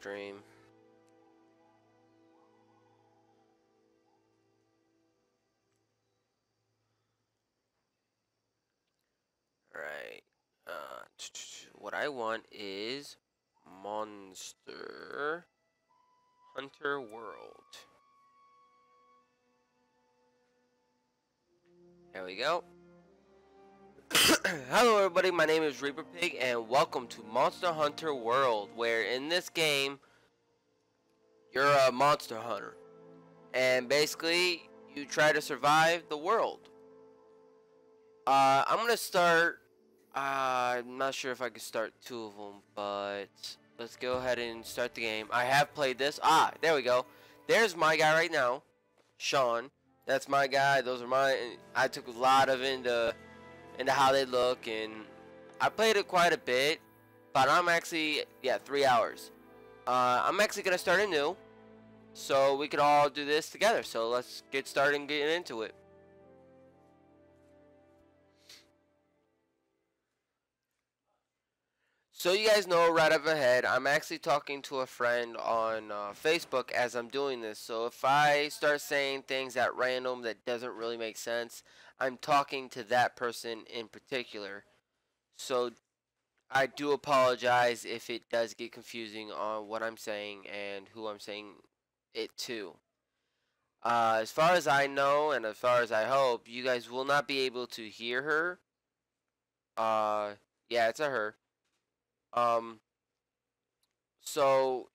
stream. Alright. What I want is Monster Hunter World. There we go. Hello everybody, my name is Reaper Pig and welcome to Monster Hunter World, where in this game you're a monster hunter and basically you try to survive the world. I'm gonna start, I'm not sure if I can start two of them, but let's go ahead and start the game. I have played this. There we go. There's my guy right now, Sean. That's my guy. Those are mine. I took a lot of into how they look, and I played it quite a bit, but I'm actually 3 hours. I'm actually gonna start anew, so we can all do this together. So let's get started and get into it. So you guys know right up ahead, I'm actually talking to a friend on Facebook as I'm doing this. So if I start saying things at random that doesn't really make sense, I'm talking to that person in particular. So I do apologize if it does get confusing on what I'm saying and who I'm saying it to. As far as I know and as far as I hope, you guys will not be able to hear her. Yeah, it's a her. So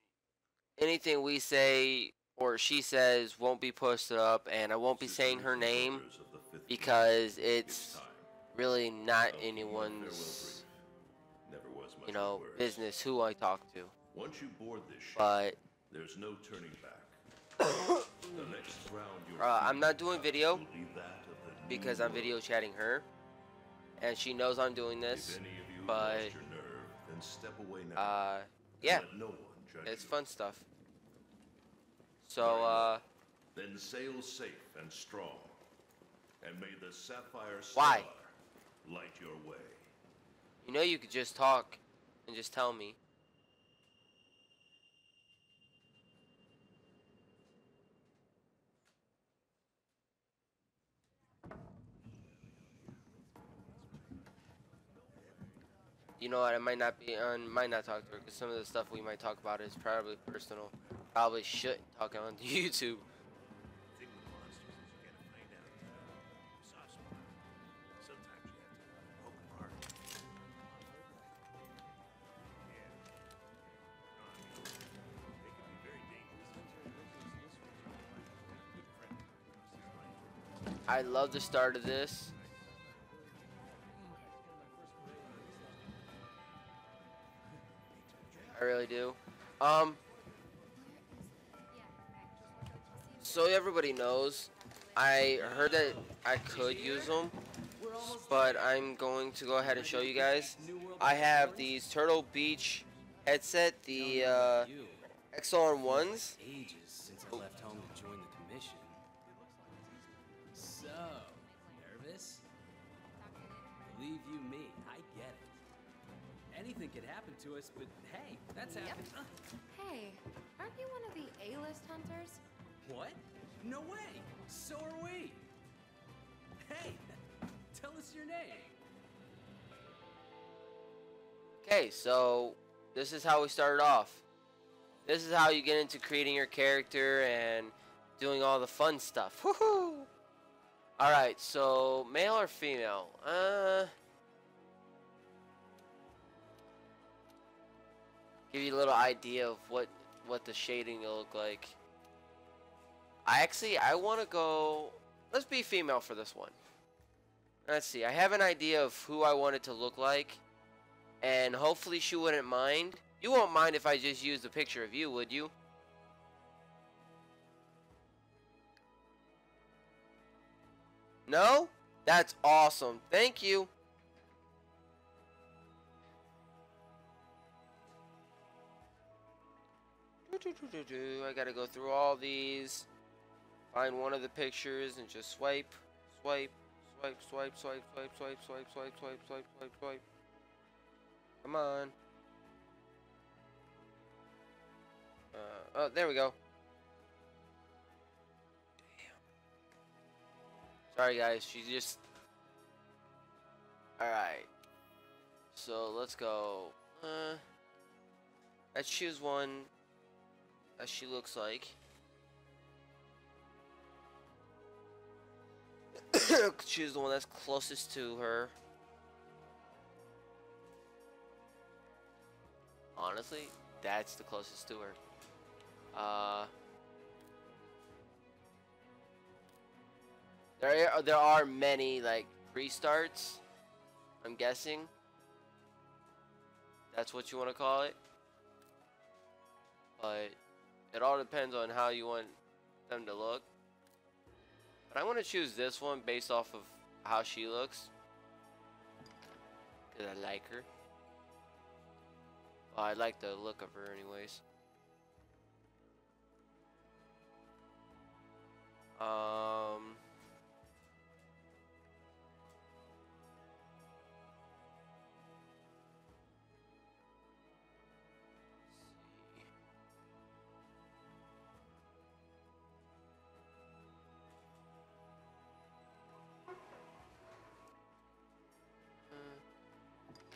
anything we say or she says won't be posted up, and I won't be saying her name because it's really not anyone's, you know, business who I talk to. Once you board this ship, But there's no turning back. The next round I'm not doing video because I'm video chatting her, and she knows I'm doing this. But yeah, it's fun stuff. So then sail safe and strong, and may the sapphire star why? light your way. You know, you could just talk and just tell me. You know what? I might not talk to her because some of the stuff we might talk about is probably personal. Probably shouldn't talk on YouTube. I love the start of this. I really do. So everybody knows, I heard that I could use them, but I'm going to go ahead and show you guys. I have these Turtle Beach headset, the XR1s. Ages since I left home to join the commission. So, nervous? Believe you me, I get it. Anything could happen to us, but hey, that's happened. Hey, aren't you one of the A-list hunters? What? No way! So are we! Hey, tell us your name. Okay, so this is how we started off. This is how you get into creating your character and doing all the fun stuff. Woohoo! Alright, so male or female? Give you a little idea of what the shading will look like. I want to go, let's be female for this one. Let's see, I have an idea of who I want it to look like, and hopefully she wouldn't mind. You won't mind if I just use a picture of you, would you? No? That's awesome. Thank you. I gotta go through all these, find one of the pictures, and just swipe, swipe, swipe, swipe, swipe, swipe, swipe, swipe, swipe, swipe, swipe, swipe, swipe. Come on. Oh, there we go. Sorry, guys. She just. Alright. So, let's go. Let's choose one as she looks like. Choose the one that's closest to her. Honestly, that's the closest to her. There are many like pre-starts. I'm guessing that's what you want to call it. But it all depends on how you want them to look. But I'm gonna choose this one based off of how she looks, cause I like her. Well, I like the look of her, anyways.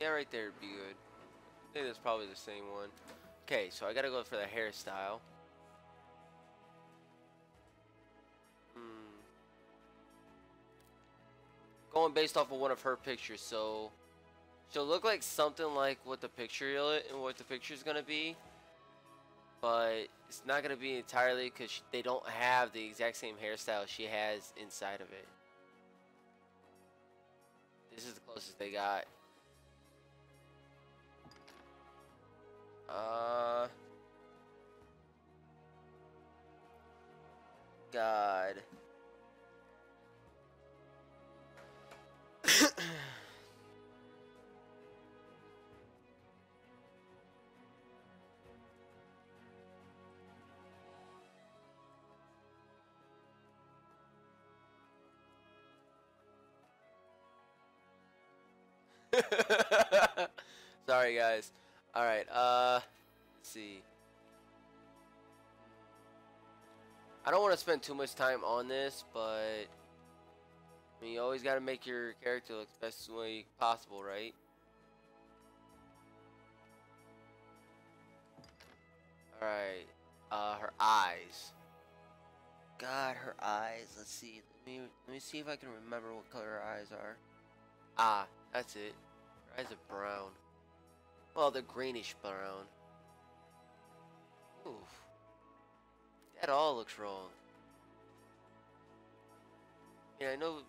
Yeah, right there would be good. I think that's probably the same one. Okay, so I gotta go for the hairstyle. Going based off of one of her pictures, so she'll look like something like what the picture's gonna be, but it's not gonna be entirely because they don't have the exact same hairstyle she has inside of it. This is the closest they got. God. Sorry, guys. All right. Let's see. I don't want to spend too much time on this, but I mean, you always got to make your character look the best way possible, right? All right. Her eyes. God, her eyes. Let's see. Let me see if I can remember what color her eyes are. Ah, that's it. Her eyes are brown. Well, they're greenish brown. Oof. That all looks wrong. Yeah, I know.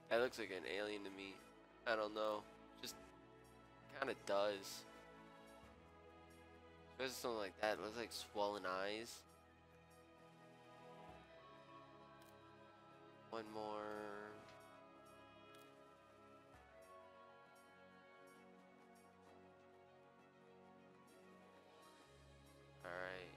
That looks like an alien to me. I don't know. Just kind of does. Especially something like that. It looks like swollen eyes. One more. Alright.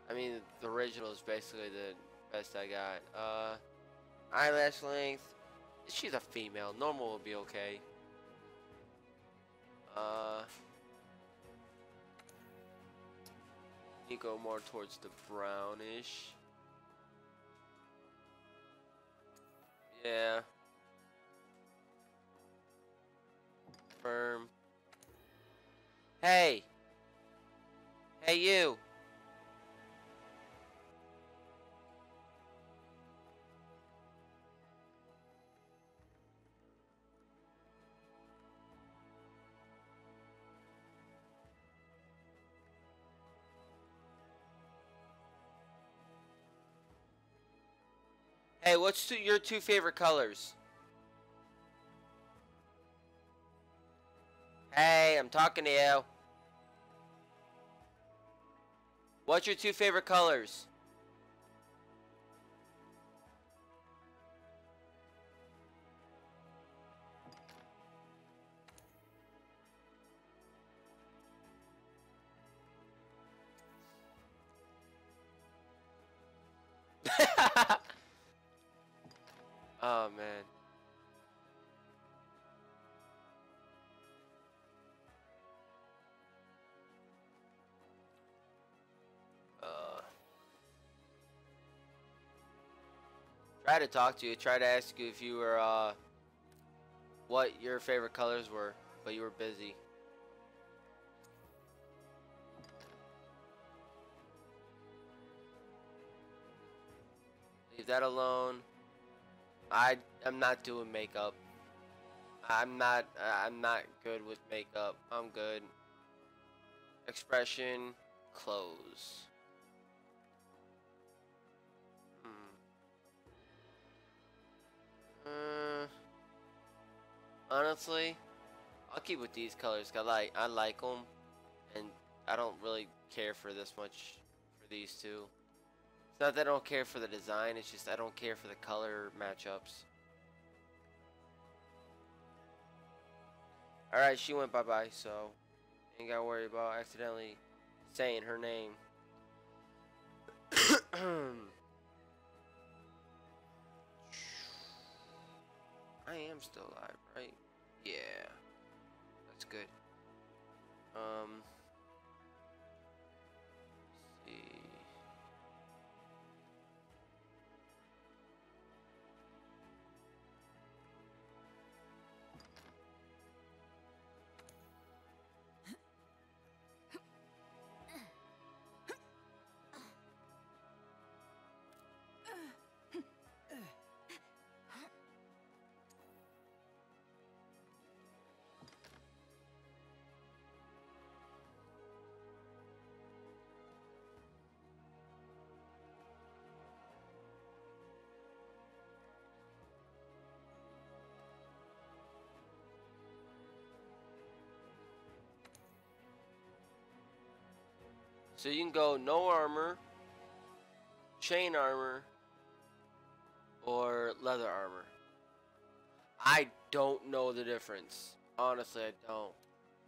I mean, the original is basically the best I got. Eyelash length. She's a female. Normal would be okay. You go more towards the brownish. Yeah. Firm. Hey! Hey, you! Hey, what's your two favorite colors? Hey, I'm talking to you. What's your two favorite colors? Oh man. Uh, try to talk to you. Try to ask you if you were what your favorite colors were, but you were busy. Leave that alone. I'm not doing makeup. I'm not good with makeup. I'm good. Expression, clothes. Hmm. Honestly, I'll keep with these colors. 'Cause I like them, and I don't really care for this much for these two. It's not that I don't care for the design. It's just I don't care for the color matchups. All right, she went bye bye, so ain't gotta worry about accidentally saying her name. I am still alive, right? Yeah, that's good. Let's see. So you can go no armor, chain armor, or leather armor. I don't know the difference. Honestly, I don't.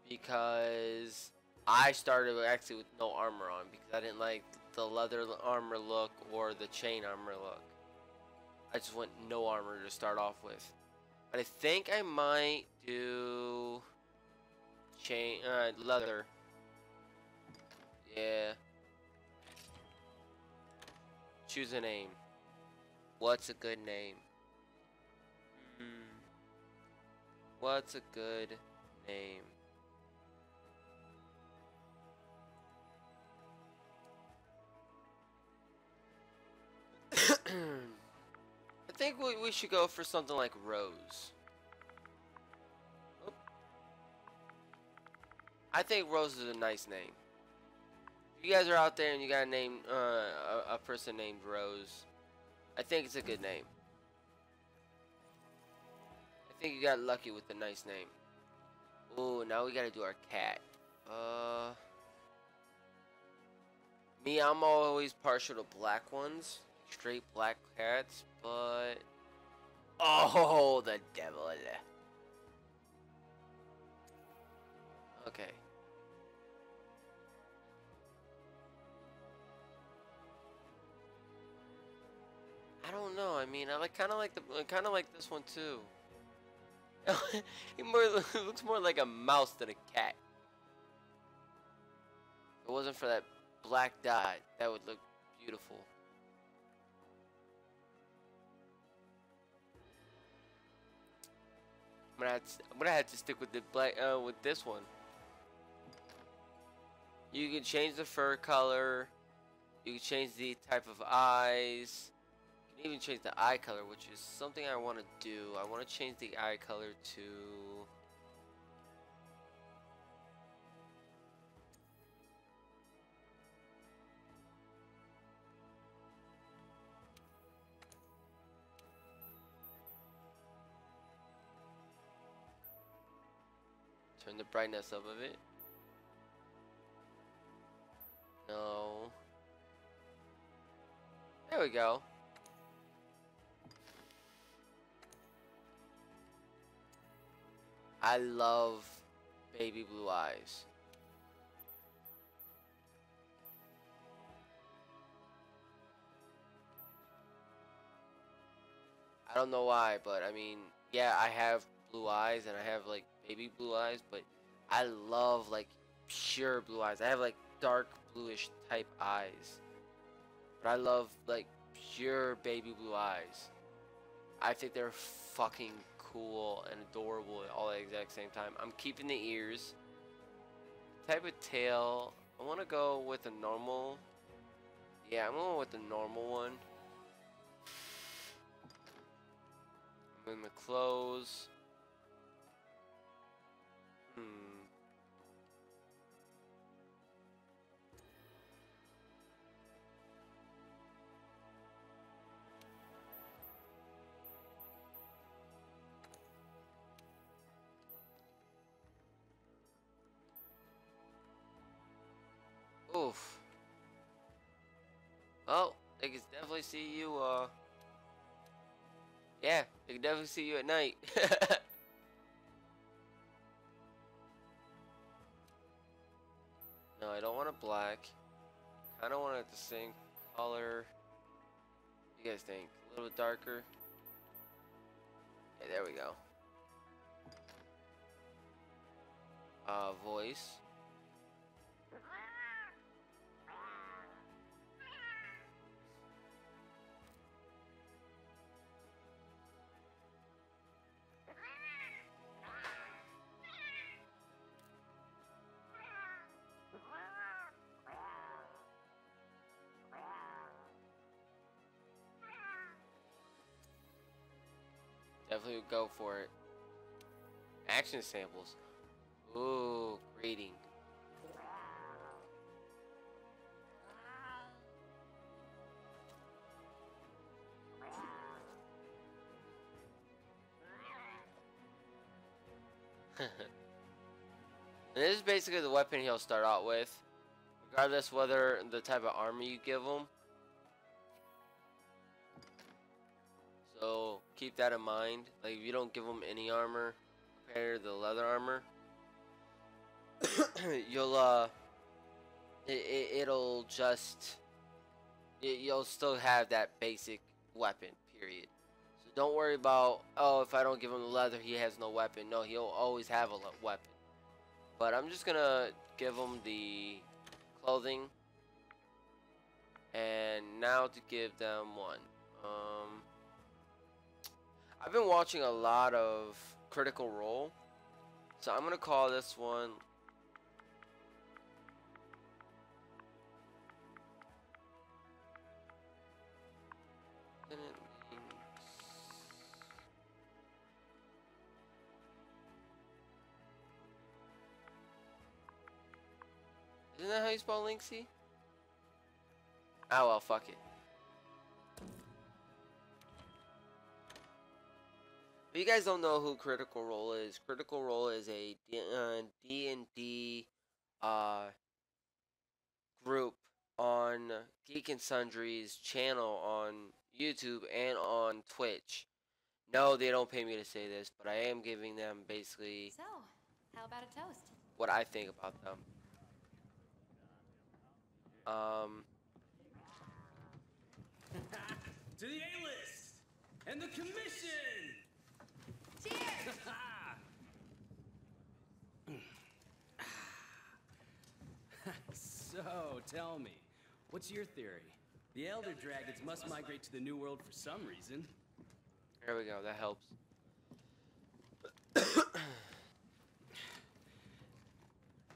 Because I started actually with no armor on because I didn't like the leather armor look or the chain armor look. I just went no armor to start off with. But I think I might do chain leather. Yeah. Choose a name. What's a good name? What's a good name? I think we should go for something like Rose. Oop. I think Rose is a nice name. If you guys are out there and you got a name, a person named Rose, I think it's a good name. I think you got lucky with a nice name. Ooh, now we gotta do our cat. Me, I'm always partial to black ones, straight black cats, but oh, the devil. Okay. I don't know. I mean, I like kind of like this one too. He looks more like a mouse than a cat. If it wasn't for that black dot, that would look beautiful. I'm gonna have to stick with the black with this one. You can change the fur color. You can change the type of eyes. You can even change the eye color, which is something I want to do. I want to change the eye color to turn the brightness up of it. No. There we go. I love baby blue eyes. I don't know why, but I mean, yeah, I have blue eyes and I have like baby blue eyes, but I love like pure blue eyes. I have like dark bluish type eyes, but I love like pure baby blue eyes. I think they're fucking cool and adorable all at the exact same time. I'm keeping the ears. Type of tail, I want to go with a normal. Yeah, I'm going with the normal one. And then the clothes. Oof. Oh, they can definitely see you, yeah, they can definitely see you at night. No, I don't want a black. I don't want it the same color. What do you guys think? A little bit darker? Yeah, there we go. Voice. Definitely would go for it. Action samples. Ooh, grading. This is basically the weapon he'll start out with, regardless whether the type of armor you give him. So keep that in mind. Like if you don't give him any armor compared to the leather armor, you'll it'll just you'll still have that basic weapon. Period. So don't worry about, oh, if I don't give him the leather, he has no weapon. No, he'll always have a weapon. But I'm just gonna give him the clothing, and now to give them one. I've been watching a lot of Critical Role, so I'm gonna call this one. Isn't that how you spell Linksy? Ah, well, fuck it. If you guys don't know who Critical Role is, Critical Role is a D&D group on Geek and Sundry's channel on YouTube and on Twitch. No, they don't pay me to say this, but I am giving them basically So, how about a toast? what I think about them. To the A-list and the commission. Cheers! So, tell me, what's your theory? The Elder Dragons must migrate to the New World for some reason. There we go, that helps.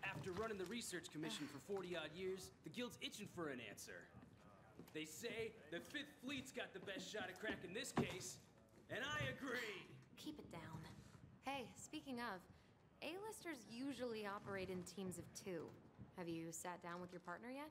After running the research commission for 40-odd years, the Guild's itching for an answer. They say the Fifth Fleet's got the best shot at cracking this case, and I agree. Keep it down. Hey, speaking of, A-listers usually operate in teams of 2. Have you sat down with your partner yet?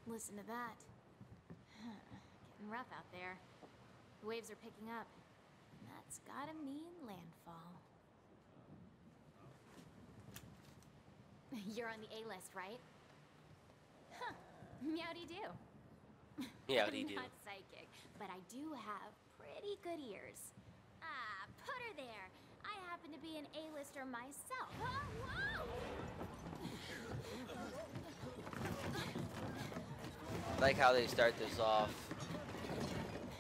Listen to that. Getting rough out there. The waves are picking up. That's gotta mean landfall. You're on the A-list, right? Huh. Meowdy-doo. Meowdy-doo. I'm not psychic, but I do have pretty good ears. Ah, put her there. I happen to be an A-lister myself. Whoa! Like how they start this off.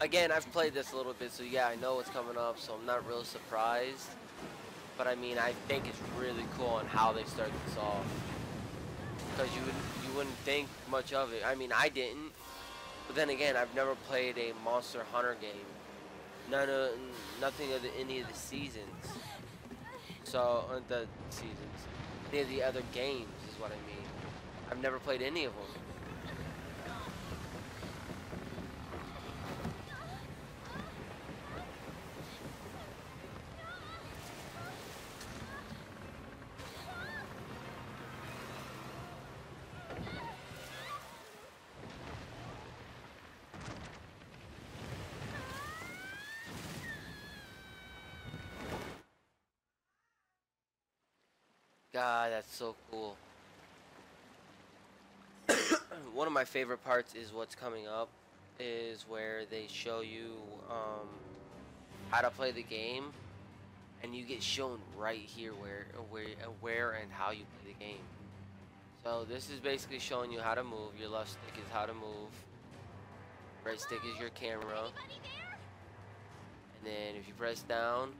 Again, I've played this a little bit, so yeah, I know what's coming up, so I'm not real surprised. But I mean, I think it's really cool on how they start this off, because you wouldn't think much of it. I mean, I didn't. But then again, I've never played a Monster Hunter game. Nothing of any of the seasons. So, the seasons. Any of the other games is what I mean. I've never played any of them. God, that's so cool. One of my favorite parts is what's coming up, is where they show you how to play the game, and you get shown right here where and how you play the game. So this is basically showing you how to move. Your left stick is how to move. Right stick is your camera. And then if you press down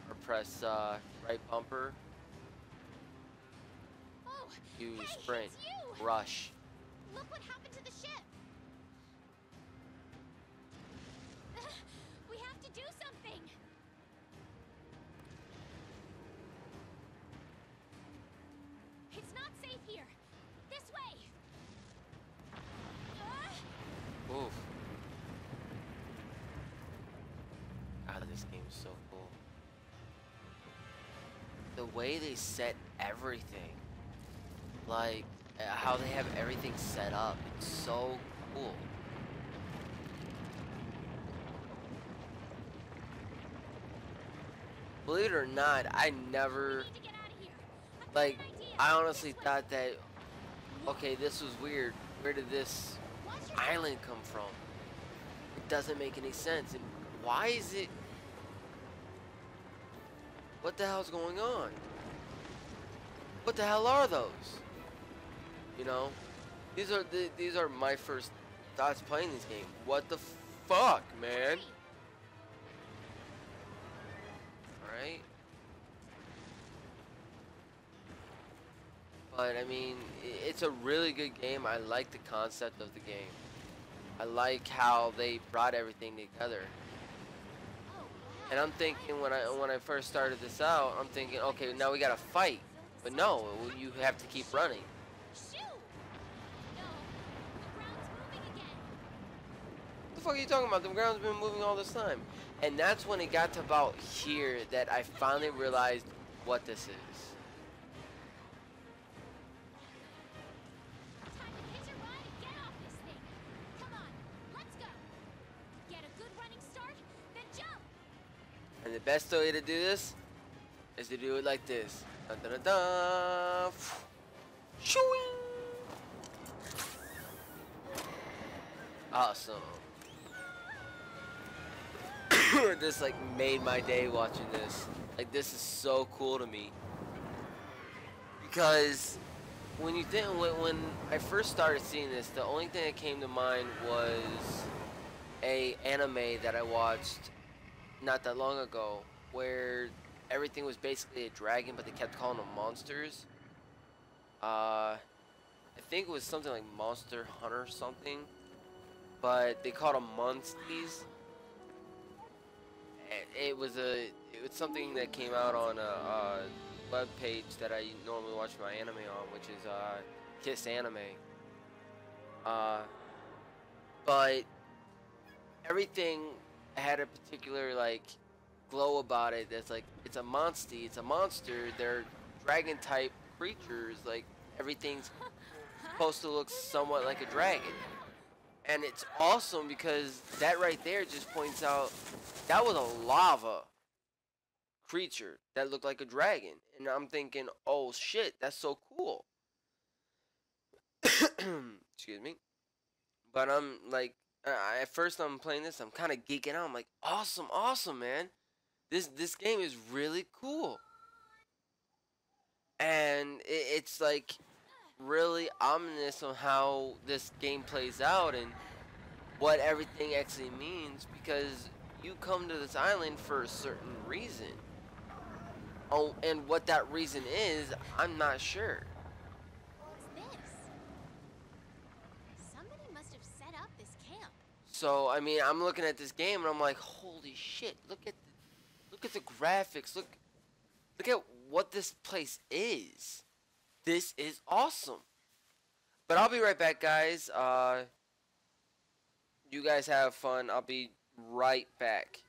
or press right bumper, you sprint, rush. Look what happened to the ship. We have to do something. It's not safe here. This way. Oof. God, this game is so cool. The way they set everything. Like, how they have everything set up. It's so cool. Believe it or not, I never, like, I honestly thought that, okay, this was weird. Where did this island come from? It doesn't make any sense. And why is it, what the hell's going on? What the hell are those? You know, these are my first thoughts playing this game. What the fuck, man? All right. But I mean, it's a really good game. I like the concept of the game. I like how they brought everything together. And I'm thinking when I first started this out, I'm thinking, okay, now we gotta fight. But no, you have to keep running. What the fuck are you talking about? The ground's been moving all this time. And that's when it got to about here that I finally realized what this is. Time to hitch a ride and get off this thing. Come on, let's go. Get a good running start, then jump. And the best way to do this is to do it like this. Dun, dun, dun, dun. Shooing. Awesome. This like made my day watching this. Like, this is so cool to me. Because when you think, when I first started seeing this, the only thing that came to mind was a anime that I watched not that long ago, where everything was basically a dragon, but they kept calling them monsters. I think it was something like Monster Hunter or something, but they called them monsties. It was something that came out on a web page that I normally watch my anime on, which is Kiss Anime. But everything had a particular like glow about it. That's like, it's a monstie, it's a monster. They're dragon type creatures. Like, everything's supposed to look somewhat like a dragon. And it's awesome because that right there just points out that was a lava creature that looked like a dragon. And I'm thinking, oh shit, that's so cool. Excuse me. But I'm like, at first I'm playing this, I'm kind of geeking out. I'm like, awesome, awesome, man. This game is really cool, and it's like really ominous on how this game plays out and what everything actually means, because you come to this island for a certain reason. Oh, and what that reason is, I'm not sure. What's this? Somebody must have set up this camp. So I mean, I'm looking at this game and I'm like, holy shit! Look at the graphics. Look at what this place is. This is awesome. But I'll be right back, guys. You guys have fun. I'll be right back.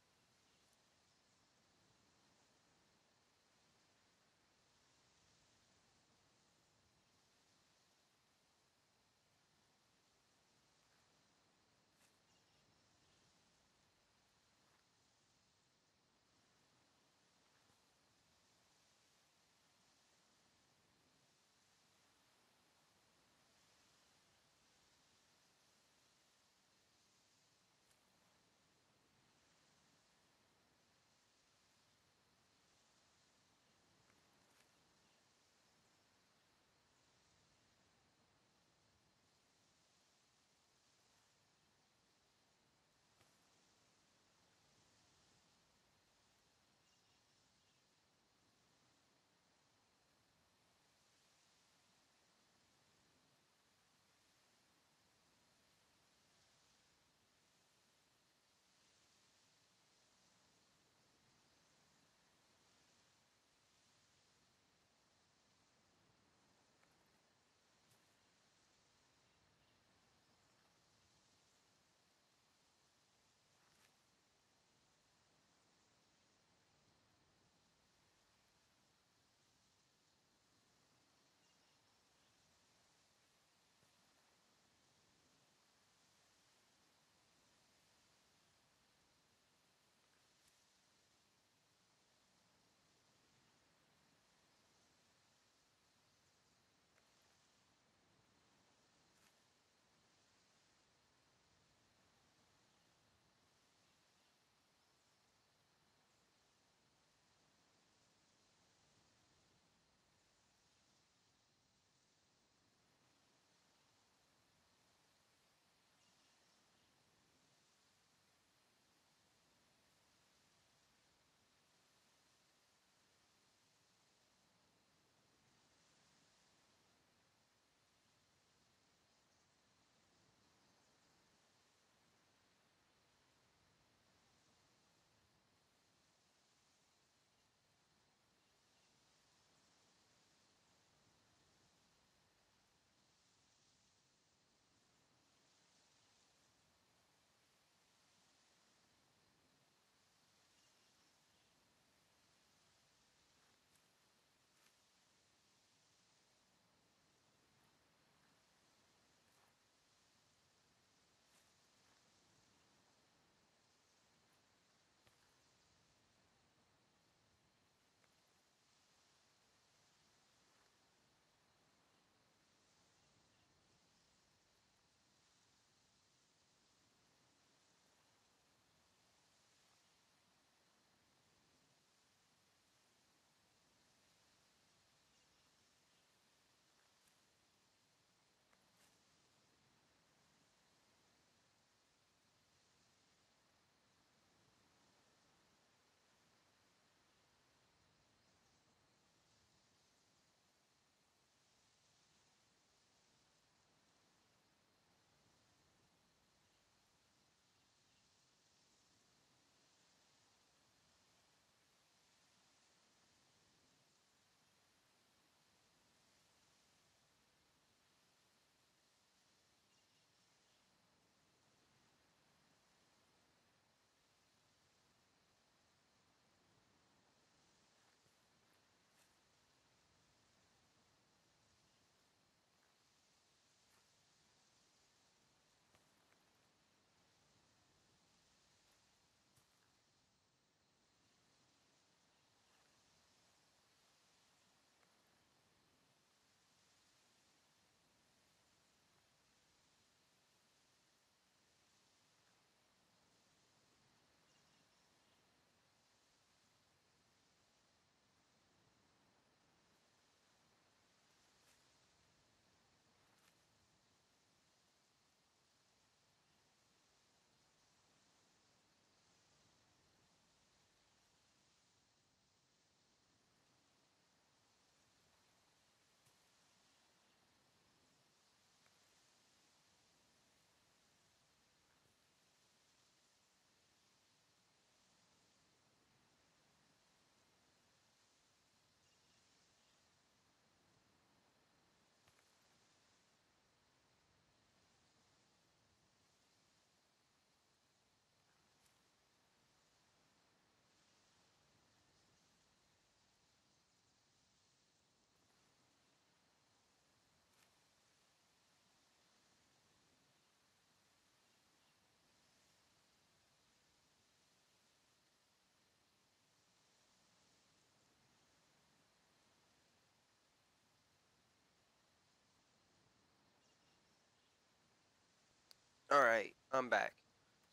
Alright, I'm back.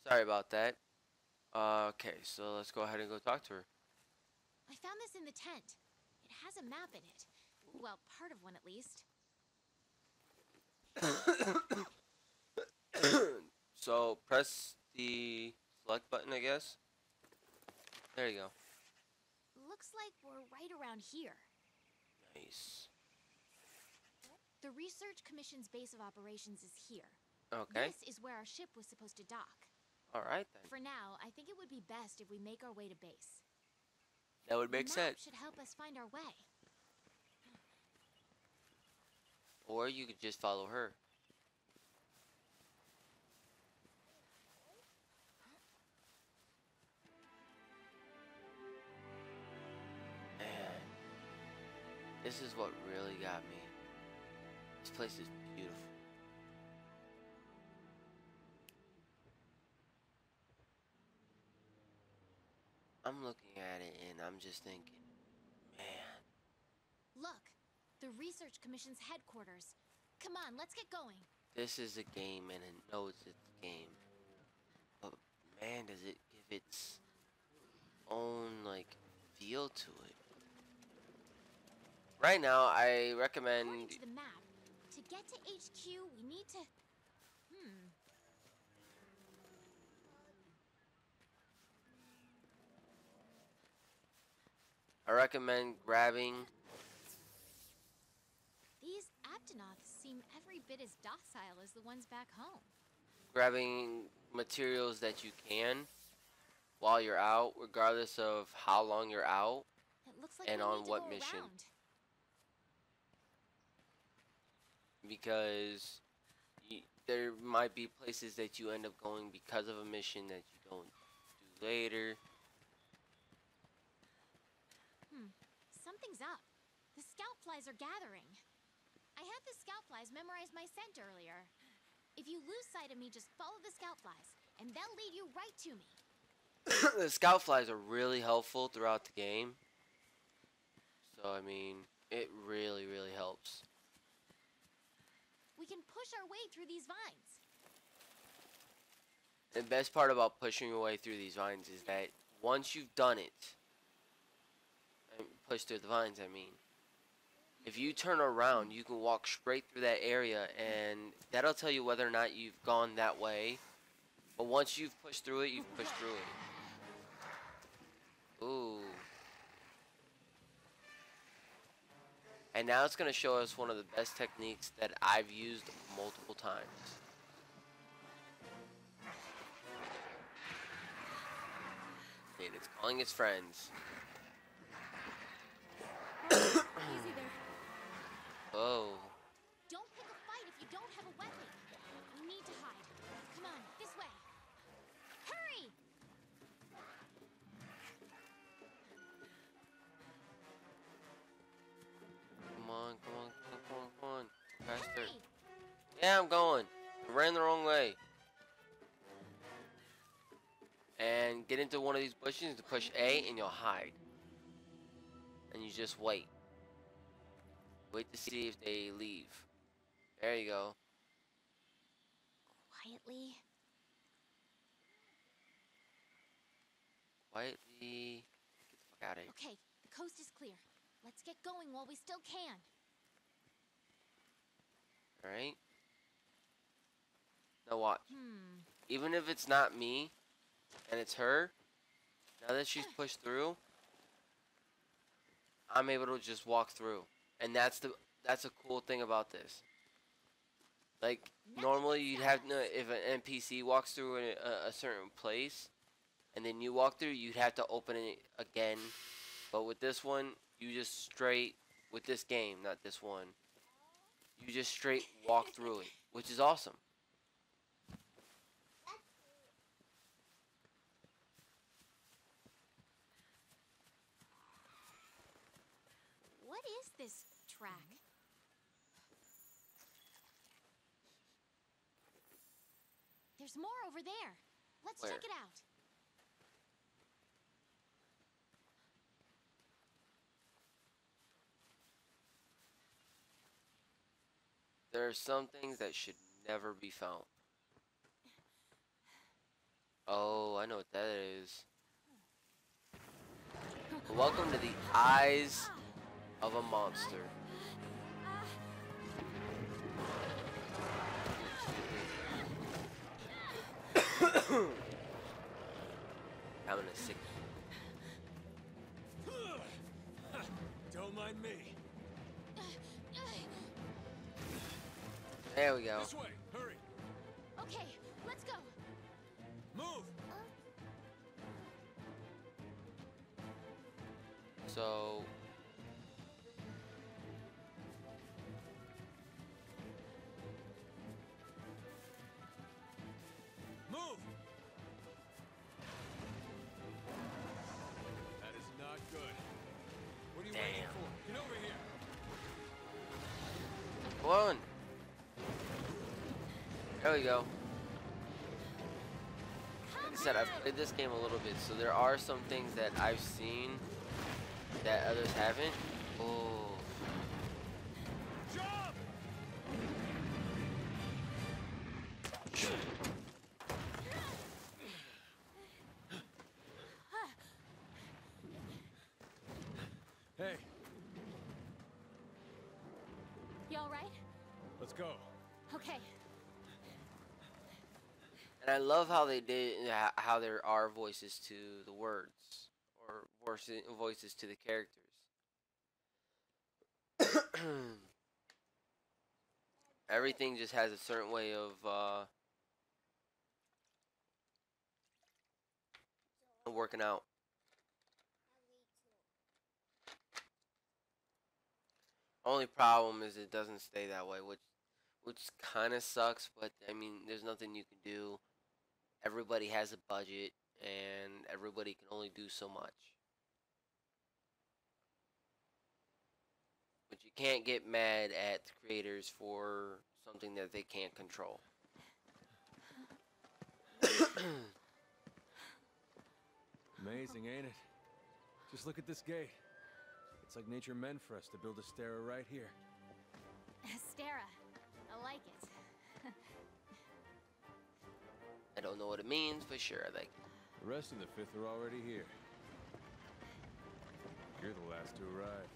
Sorry about that. Okay, so let's go ahead and go talk to her. I found this in the tent. It has a map in it. Well, part of one at least. So press the select button, I guess. There you go. Looks like we're right around here. Nice. The Research Commission's base of operations is here. Okay. This is where our ship was supposed to dock. Alright then. For now, I think it would be best if we make our way to base. That would make the map sense. should help us find our way. Or you could just follow her. Man, this is what really got me. This place is beautiful. I'm looking at it and I'm just thinking, man, Look, the Research Commission's headquarters. Come on, let's get going. this is a game and it knows it's a game. But man, does it give its own like feel to it. Right now, I recommend According to the map, to get to HQ, we need to... grabbing These Aptonoths seem every bit as docile as the ones back home. materials that you can while you're out, regardless of how long you're out It looks like and we on need to what go mission. around. Because there might be places that you end up going because of a mission that you don't do later. Something's up. The scout flies are gathering. I had the scout flies memorize my scent earlier. If you lose sight of me, just follow the scout flies, and they'll lead you right to me. The scout flies are really helpful throughout the game. So, I mean, it really, really helps. We can push our way through these vines. The best part about pushing your way through these vines is that once you've done it, push through the vines, I mean, if you turn around, you can walk straight through that area, and that'll tell you whether or not you've gone that way. But once you've pushed through it, you've pushed through it. Ooh. And now it's going to show us one of the best techniques that I've used multiple times. And it's calling its friends. Easy there. Oh. Don't pick a fight if you don't have a weapon. We need to hide. Come on, this way. Hurry! Come on, come on, come on, come on, come on. Faster. Hurry! Yeah, I'm going. I ran the wrong way. And get into one of these bushes to push A and you'll hide. And you just wait. Wait to see if they leave. There you go. Quietly. Quietly. Get the fuck out of here. Okay, the coast is clear. Let's get going while we still can. Alright. Now watch. Even if it's not me and it's her, now that she's pushed through, I'm able to just walk through. And that's a cool thing about this. Like normally you'd have if an NPC walks through a certain place and then you walk through, you'd have to open it again. But with this one, you just straight with this game, not this one. You just straight walk through it, which is awesome. What is this track? There's more over there. Let's Where? check it out. There are some things that should never be found. Oh, I know what that is. Welcome to the eyes of a monster. I'm gonna sick. Don't mind me. There we go. This way, hurry. Okay, let's go. Move. So Move. That is not good. What are you waiting Damn. for? Get over here. come on. There we go. Like I said, I've played this game a little bit, so there are some things that I've seen that others haven't. Oh. Jump! Hey, You all right? let's go. Okay. And I love how they did how there are voices to the words or voices to the characters. Everything just has a certain way of working out. Only problem is it doesn't stay that way, which kind of sucks. But I mean, there's nothing you can do. Everybody has a budget, and everybody can only do so much. But you can't get mad at the creators for something that they can't control. Amazing, ain't it? Just look at this gate. It's like nature meant for us to build a stair right here. Stara. I like it. I don't know what it means, but sure, I like it. The rest of the fifth are already here. You're the last to arrive.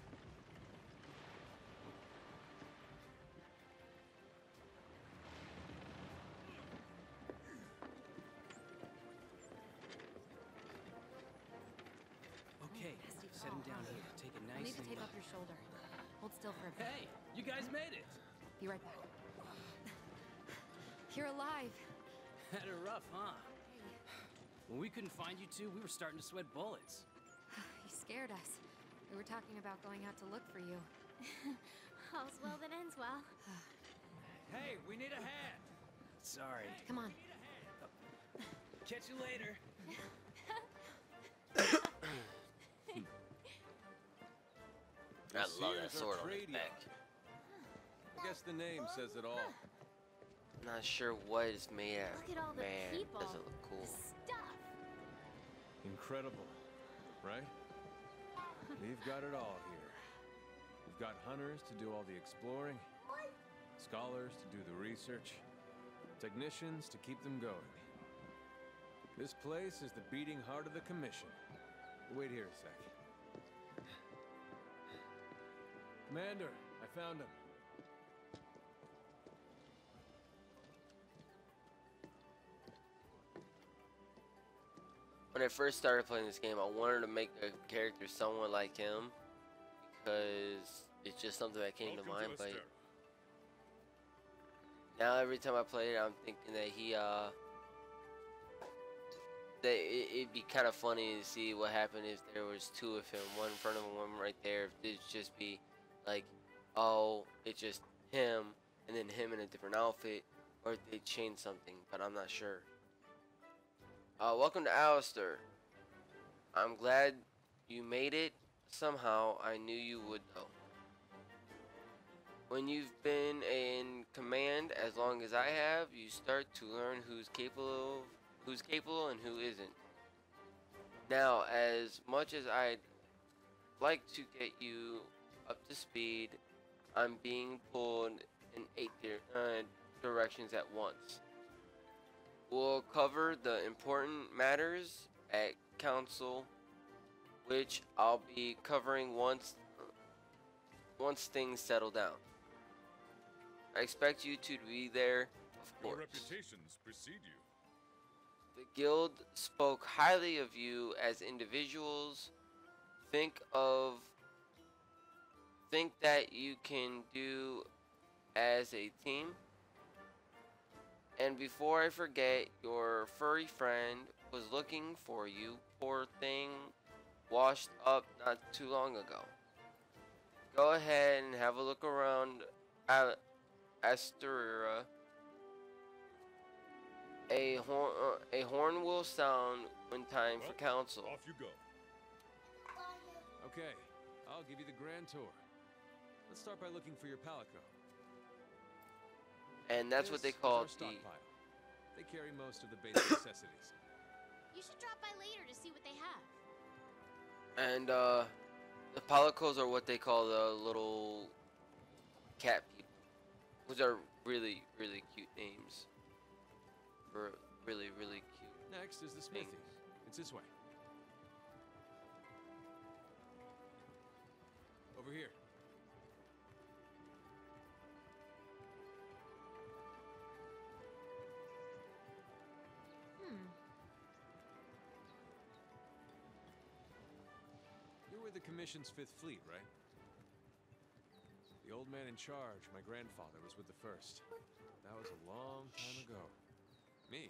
Okay, set him down here. Take it I'll nice need to and tape low. up your shoulder. Hold still for a bit. Hey, you guys made it. Be right back. You're alive. Had it rough, huh? Hey, When we couldn't find you two, we were starting to sweat bullets. you scared us. We were talking about going out to look for you. All's well that ends well. Hey, we need a hand. Sorry. Come on. Catch you later. I This love here's that our sword on his trade back. I guess the name says it all. Not sure what it's made out Look at all of. the Man, people. doesn't look cool. Stuff. Incredible, right? We've got it all here. We've got hunters to do all the exploring, scholars to do the research, technicians to keep them going. This place is the beating heart of the Commission. Wait here a sec. Commander, I found him. When I first started playing this game, I wanted to make a character somewhat like him because it's just something that came to mind. But now every time I play it, I'm thinking that it'd be kind of funny to see what happened if there was two of him, one in front of him, one right there. If it'd just be like, oh, it's just him, and then him in a different outfit, or if they change something, but I'm not sure. Welcome to Alistair. I'm glad you made it. Somehow, I knew you would though. When you've been in command as long as I have, you start to learn who's capable and who isn't. Now, as much as I'd like to get you up to speed, I'm being pulled in 8 directions at once. We'll cover the important matters at council, which I'll be covering once things settle down. I expect you two to be there, of Your course. reputations precede you. The guild spoke highly of you as individuals. Think that you can do as a team. And before I forget, your furry friend was looking for you. Poor thing, washed up not too long ago. Go ahead and have a look around Asteria. A horn will sound when time for council. Off you go. Okay, I'll give you the grand tour. Let's start by looking for your palico. And that's what they This is call our the. stockpile. They carry most of the basic necessities. You should drop by later to see what they have. And the palicos are what they call the little cat people. Those are really, really cute names. For really, really cute. Next is the smithy. It's this way. Over here. You're with the Commission's 5th Fleet, right? The old man in charge, my grandfather, was with the 1st. That was a long time ago. Me?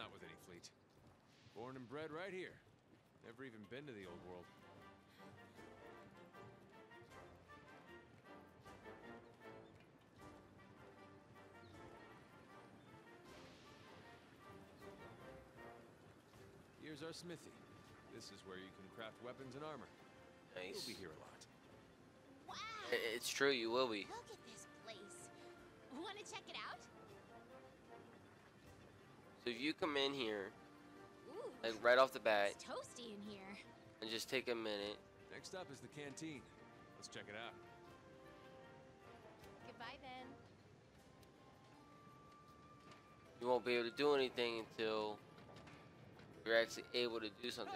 Not with any fleet. Born and bred right here. Never even been to the old world. Here's our smithy. This is where you can craft weapons and armor. Nice. You'll be here a lot. Wow! It's true, you will be. Look at this place. Want to check it out? So if you come in here, Ooh, like right off the bat, it's toasty in here. and just take a minute. Next up is the canteen. Let's check it out. Goodbye, Ben. You won't be able to do anything until you're actually able to do something.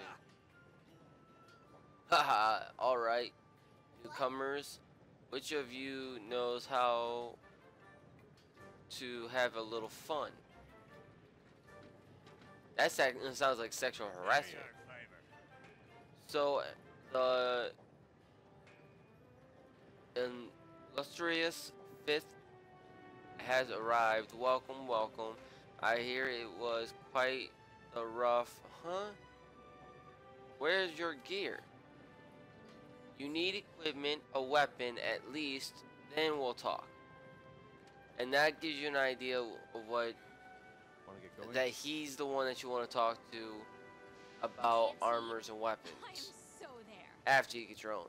Haha, alright. Newcomers, which of you knows how to have a little fun? That sounds like sexual harassment. So, the illustrious 5th has arrived. Welcome, welcome. I hear it was quite a rough, huh? Where's your gear? You need equipment, a weapon at least, then we'll talk. And that gives you an idea of what, Wanna get going? that he's the one that you want to talk to about armors and weapons. I am so there. After you get your own.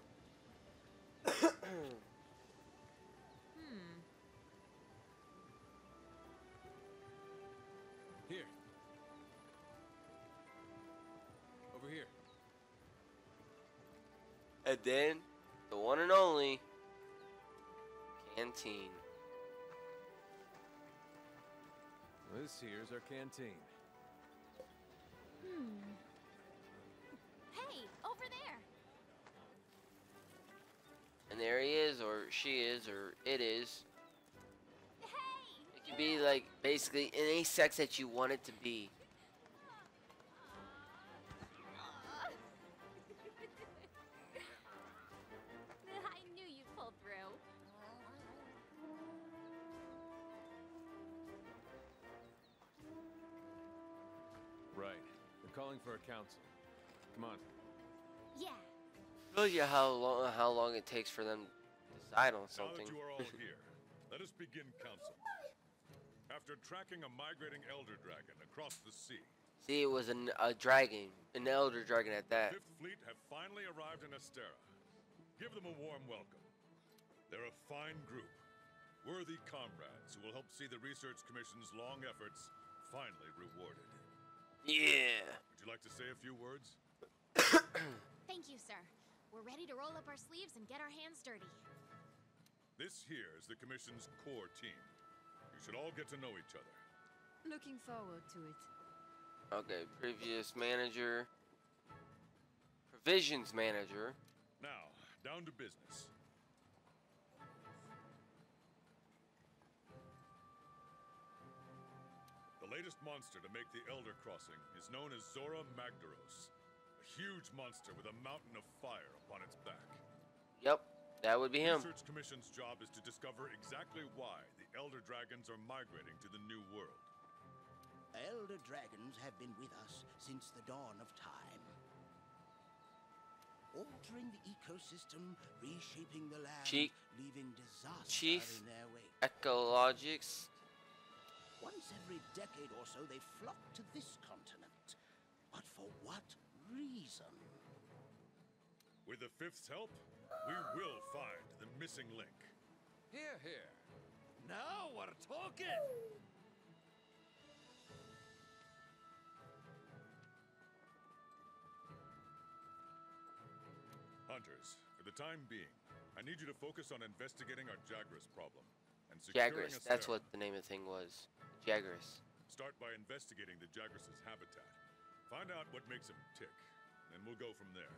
Here. Over here. And then, the one and only canteen. This here's our canteen. Hey, over there. And there he is, or she is, or it is. Hey. It can be like basically any sex that you want it to be. I knew you'd pull through. Right. They're calling for a council. Come on. Yeah. Tell you how long it takes for them to decide on Now something. that you are all here, let us begin council. After tracking a migrating elder dragon across the sea, See, it was a dragon, an elder dragon at that. 5th Fleet have finally arrived in Astera. Give them a warm welcome. They're a fine group, worthy comrades who will help see the Research Commission's long efforts finally rewarded. Yeah. Would you like to say a few words? Thank you, sir. We're ready to roll up our sleeves and get our hands dirty. This here is the Commission's core team. You should all get to know each other. Looking forward to it. Okay, previous manager. Provisions manager. Now, down to business. The latest monster to make the Elder Crossing is known as Zora Magdaros. A huge monster with a mountain of fire upon its back. Yep, that would be him. Research Commission's job is to discover exactly why the Elder Dragons are migrating to the New World. Elder dragons have been with us since the dawn of time. Altering the ecosystem, reshaping the land, leaving disaster Chief in their wake. Ecologics. Once every decade or so, they flock to this continent. But for what reason? With the Fifth's help, we will find the missing link. Here, here. Now we're talking! Hunters, for the time being, I need you to focus on investigating our Jagras problem and securing Jagras, Astera. that's what the name of the thing was. Jagras. Start by investigating the Jagras' habitat. Find out what makes them tick, and we'll go from there.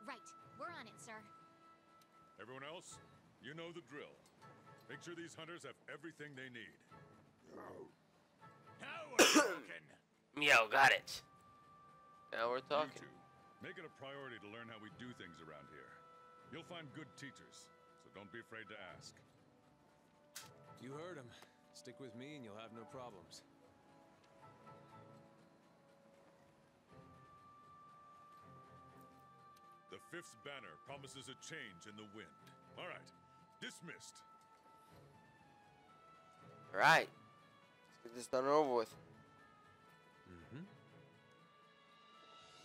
Right. We're on it, sir. Everyone else, you know the drill. Make sure these hunters have everything they need. Now we're talking! Yo, got it. Now we're You talking. two, make it a priority to learn how we do things around here. You'll find good teachers, so don't be afraid to ask. You heard him. Stick with me and you'll have no problems. The Fifth's banner promises a change in the wind. All right, dismissed. Alright. Let's get this done and over with.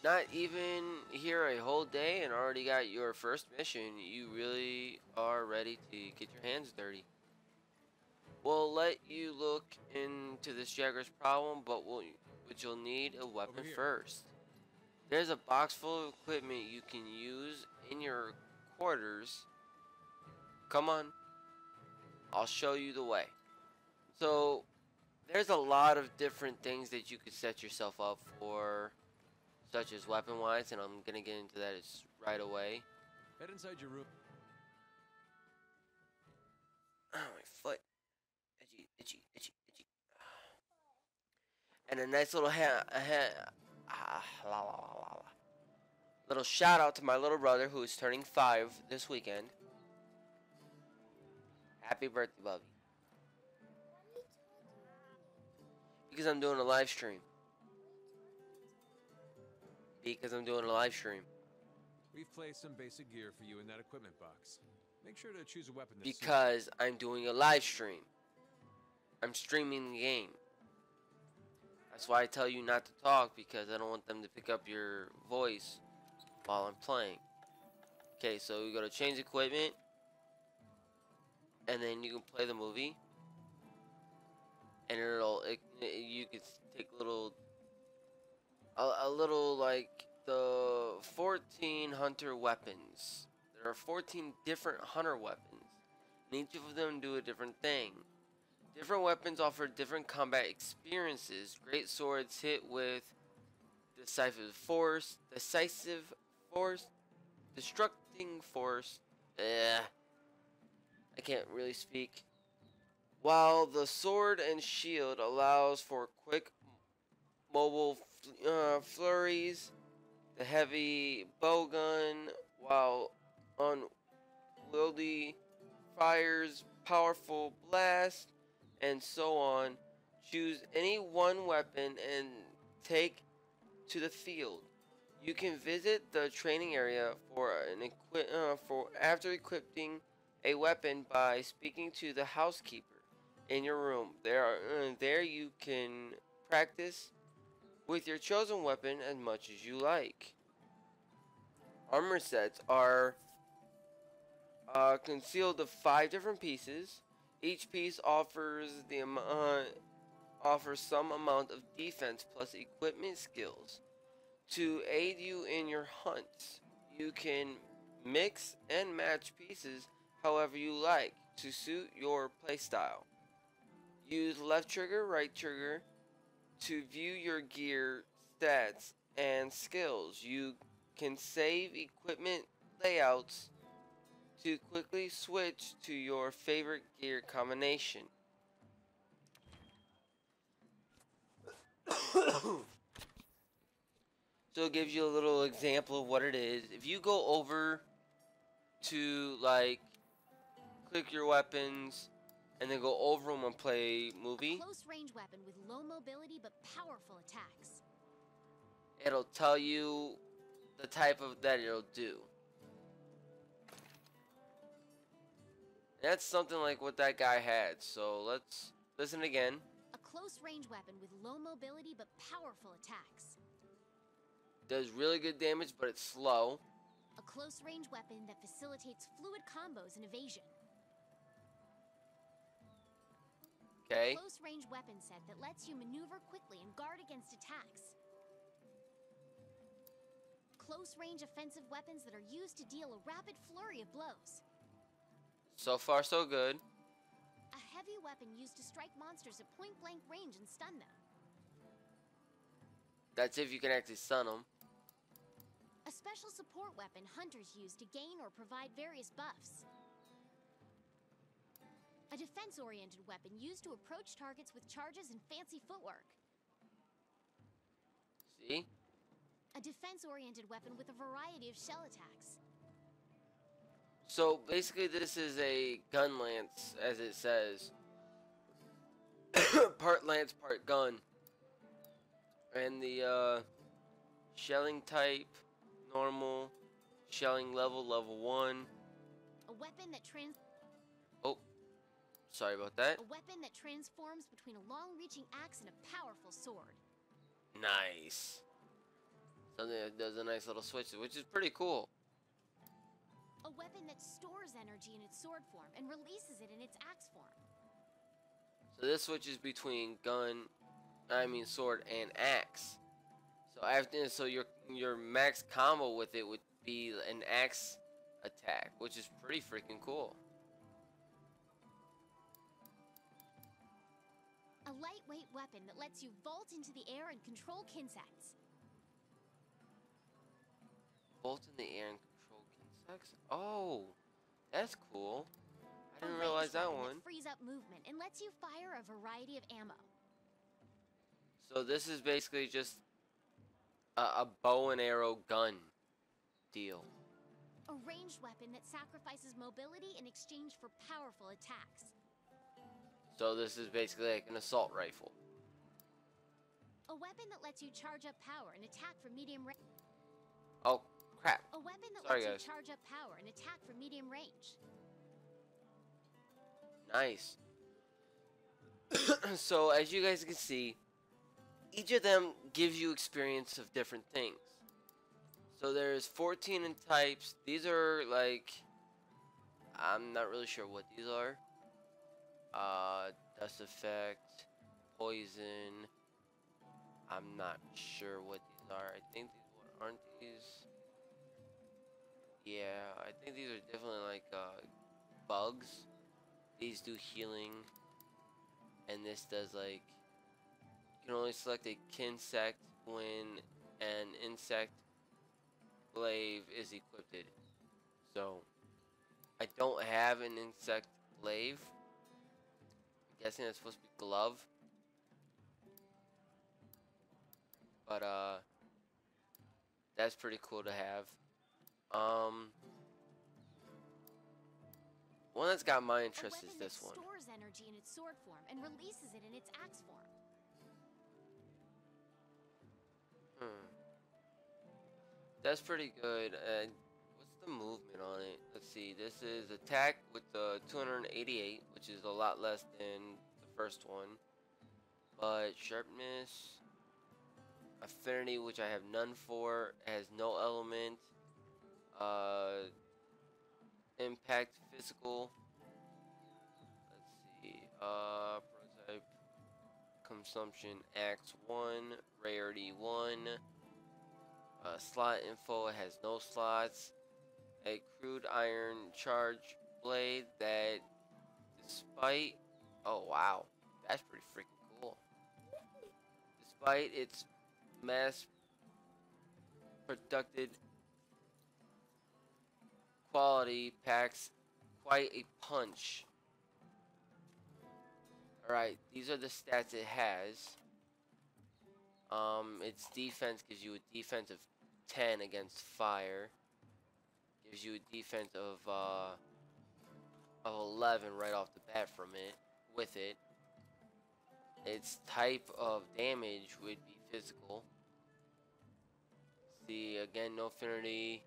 Not even here a whole day and already got your first mission. You really are ready to get your hands dirty. We'll let you look into this Jagger's problem, but you'll need a weapon first. There's a box full of equipment you can use in your quarters. Come on. I'll show you the way. So, there's a lot of different things that you could set yourself up for, such as weapon-wise, and I'm gonna get into that right away. Head inside your room. Oh, my foot. Itchy, itchy, itchy, itchy. And a nice little little shout out to my little brother who is turning 5 this weekend. Happy birthday, Bubby. Because I'm doing a live stream. Because I'm doing a live stream. We've placed some basic gear for you in that equipment box. Make sure to choose a weapon that Because I'm doing a live stream. I'm streaming the game. That's why I tell you not to talk, because I don't want them to pick up your voice while I'm playing. Okay, so you go to change equipment, and then you can play the movie, and you can take a little like the 14 hunter weapons. There are 14 different hunter weapons, and each of them do a different thing. Different weapons offer different combat experiences. Great swords hit with decisive force, destructing force. I can't really speak. While the sword and shield allows for quick mobile flurries, the heavy bowgun, while unwieldy, fires powerful blasts, and so on. Choose any one weapon and take to the field. You can visit the training area after equipping a weapon by speaking to the housekeeper in your room. There you can practice with your chosen weapon as much as you like. Armor sets are concealed of 5 different pieces. Each piece offers some amount of defense plus equipment skills. To aid you in your hunts, you can mix and match pieces however you like to suit your playstyle. Use left trigger, right trigger to view your gear stats and skills. You can save equipment layouts to quickly switch to your favorite gear combination. So it gives you a little example of what it is. If you go over to like click your weapons and then go over them and play movie, A close range weapon with low mobility but powerful attacks. it'll tell you the type of that it'll do. That's something like what that guy had. So let's listen again. A close range weapon with low mobility but powerful attacks. Does really good damage, but it's slow. A close range weapon that facilitates fluid combos and evasion. Okay. A close range weapon set that lets you maneuver quickly and guard against attacks. Close range offensive weapons that are used to deal a rapid flurry of blows. So far, so good. A heavy weapon used to strike monsters at point blank range and stun them. That's if you can actually stun them. A special support weapon hunters use to gain or provide various buffs. A defense-oriented weapon used to approach targets with charges and fancy footwork. See? A defense-oriented weapon with a variety of shell attacks. So basically, this is a gun lance, as it says. Part lance, part gun. And the shelling type, normal. Shelling level, level 1. A weapon that Oh, sorry about that. A weapon that transforms between a long-reaching axe and a powerful sword. Nice. Something that does a nice little switch, which is pretty cool. A weapon that stores energy in its sword form and releases it in its axe form. So this switches between sword and axe. So your max combo with it would be an axe attack, which is pretty freaking cool. A lightweight weapon that lets you vault into the air and control kinsects. Bolt in the air and control insects? Oh, that's cool. I didn't A realize ranged that weapon one. That frees up movement and lets you fire a variety of ammo. So this is basically just a bow and arrow gun deal. A ranged weapon that sacrifices mobility in exchange for powerful attacks. So this is basically like an assault rifle. A weapon that lets you charge up power and attack from medium range. Oh, crap. A weapon that Sorry, lets guys. you charge up power and attack from medium range. Nice. So as you guys can see, each of them gives you experience of different things. So there's 14 in types. These are like, I'm not really sure what these are. Dust effect, poison. I'm not sure what these are. I think these aren't these. Yeah, I think these are definitely like bugs. These do healing, and this does like. You can only select a kinsect when an insect glaive is equipped. So I don't have an insect glaive. I'm guessing that's supposed to be glove. But that's pretty cool to have. One that's got my interest is this one. A weapon that stores energy in its sword form and releases it in its axe form. That's pretty good. What's the movement on it? Let's see. This is attack with the 288, which is a lot less than the first one. But sharpness, affinity, which I have none for, has no element. Impact physical. Let's see. Prototype consumption axe 1, rarity 1. Slot info has no slots. A crude iron charge blade that despite, oh wow, That's pretty freaking cool. Despite its mass produced quality, packs quite a punch. Alright, these are the stats it has. Its defense gives you a defense of 10 against fire. Gives you a defense of 11 right off the bat from it, with it. Its type of damage would be physical. See, again, no affinity.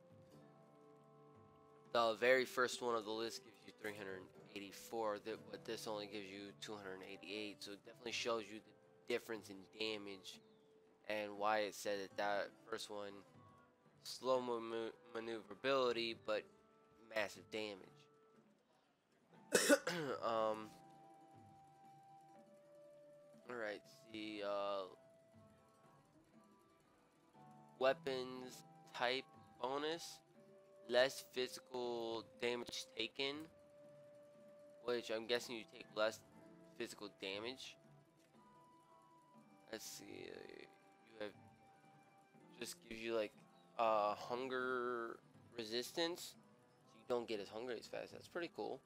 The very first one of the list gives you 384, but this only gives you 288, so it definitely shows you the difference in damage and why it said that first one, slow maneuverability, but massive damage. Alright, see, weapons type bonus, less physical damage taken, which I'm guessing you take less physical damage. Let's see, you have, just gives you like hunger resistance, so you don't get as hungry as fast. That's pretty cool.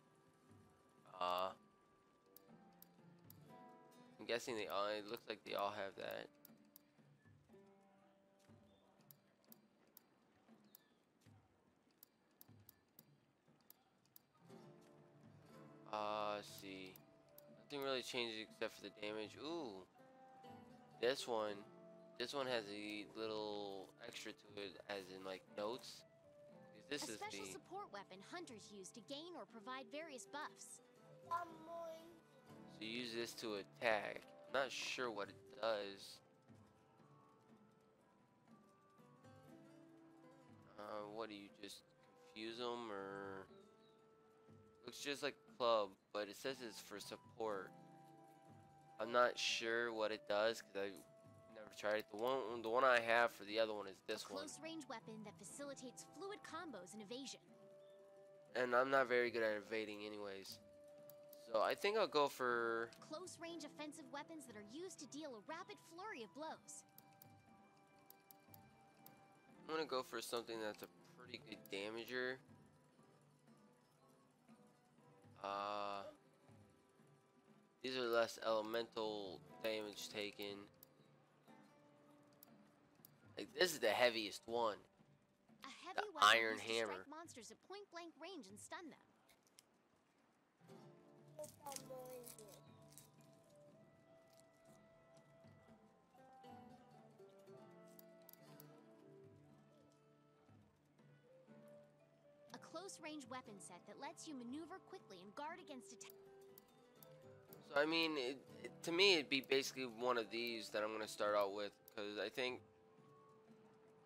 I'm guessing they all, it looks like they all have that. Let's see. Nothing really changes except for the damage. Ooh. This one has a little extra to it, as in like notes. This A is special the support weapon hunters use to gain or provide various buffs. so you use this to attack. I'm not sure what it does. What do you just confuse them, or looks just like a club, but it says it's for support. I'm not sure what it does because I never tried it. The one I have for the other one is this one, Close range weapon that facilitates fluid combos and evasion. and I'm not very good at evading anyways. So I think I'll go for Close range offensive weapons that are used to deal a rapid flurry of blows. I'm gonna go for something that's a pretty good damager. These are less elemental damage taken. Like this is the heaviest one. A heavy The weapon iron used to hammer. strike monsters at point blank range and stun them. A close range weapon set that lets you maneuver quickly and guard against attack. So I mean, to me, it'd be basically one of these that I'm gonna start out with, because I think,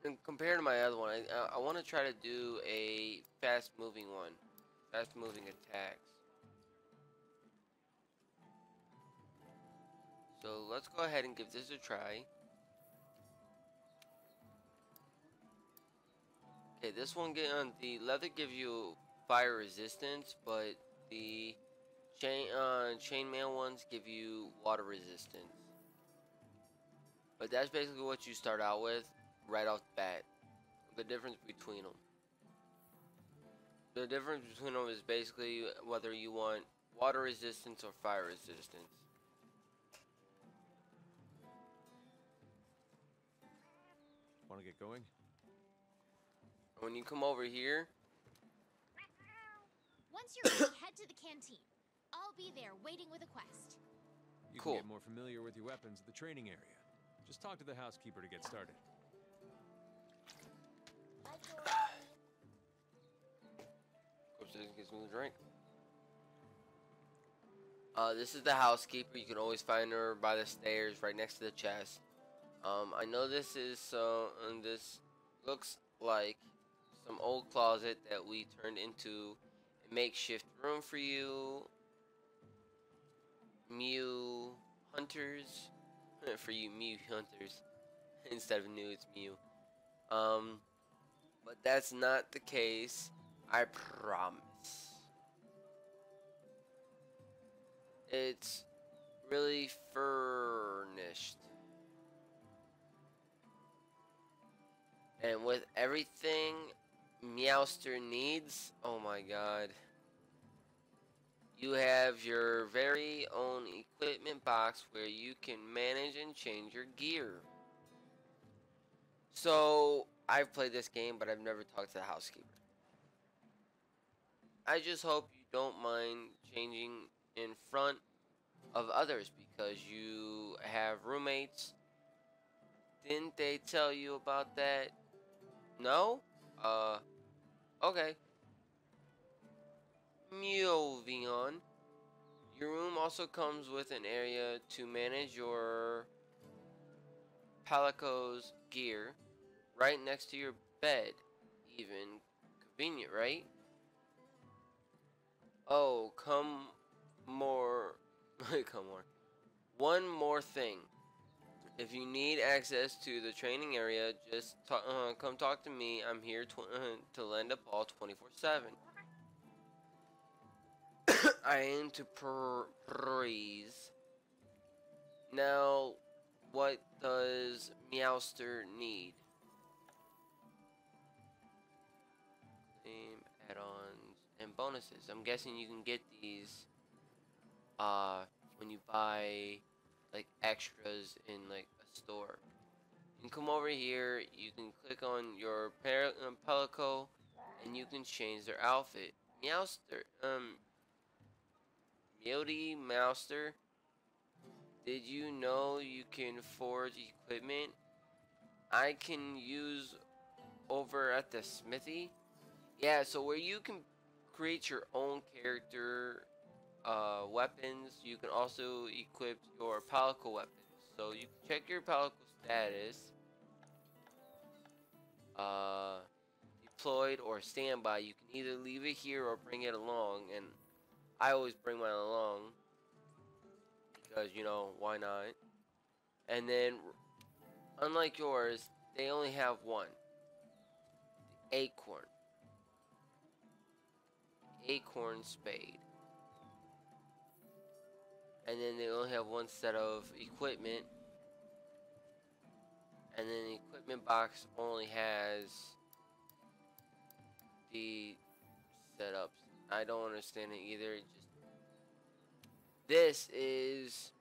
and compared to my other one, I want to try to do a fast-moving one, fast-moving attacks. So let's go ahead and give this a try. Okay, this one the leather gives you fire resistance, but the chainmail ones give you water resistance. But that's basically what you start out with right off the bat. The difference between them. The difference between them is basically whether you want water resistance or fire resistance. Want to get going? When you come over here, Once you're ready, head to the canteen. I'll be there waiting with a quest. You Cool. can get more familiar with your weapons at the training area. Just talk to the housekeeper to get started. upstairs and get some drink. This is the housekeeper. You can always find her by the stairs, right next to the chest. I know this is this looks like some old closet that we turned into a makeshift room for you, Mew hunters. For you Mew hunters, instead of new, it's Mew. But that's not the case. I promise. It's really furnished. And with everything Meowster needs, oh my god. You have your very own equipment box where you can manage and change your gear. So, I've played this game, but I've never talked to the housekeeper. I just hope you don't mind changing in front of others because you have roommates. Didn't they tell you about that? No? Okay. Moving on. Your room also comes with an area to manage your Palico's gear right next to your bed. Even convenient, right? Oh, come more. Come more. One more thing. If you need access to the training area, just come talk to me. I'm here to lend a ball 24/7. I aim to praise. Now, what does Meowster need? Add-ons and bonuses. I'm guessing you can get these when you buy like extras in like a store. You can come over here, you can click on your Pelico, and you can change their outfit. Meowster, Meowdy Mouster, did you know you can forge equipment I can use over at the smithy? Yeah, so where you can create your own character weapons, you can also equip your Palico weapons. So you can check your Palico status, deployed or standby. You can either leave it here or bring it along, and I always bring mine along because, you know, why not? And then, unlike yours, they only have one. The acorn. Acorn spade. And then they only have one set of equipment. And then the equipment box only has the setups. I don't understand it either. It just, this is,